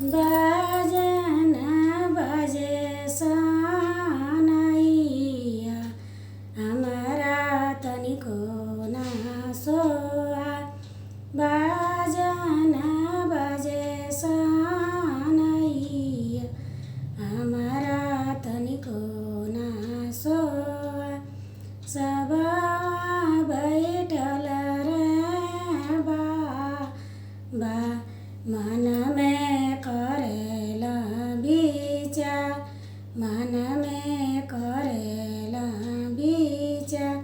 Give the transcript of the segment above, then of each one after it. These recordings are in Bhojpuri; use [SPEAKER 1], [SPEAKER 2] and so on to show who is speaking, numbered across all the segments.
[SPEAKER 1] बाजन बजे सनैया हमारा तनिको ना सोहा। बाजन बजे सनैया हमारा तनिको ना सोहा। सब बैठल रे बा मन में करेला विचार। मन में करेला विचार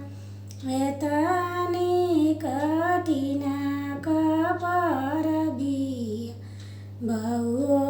[SPEAKER 1] एतनी कठिन कपर बिया बहु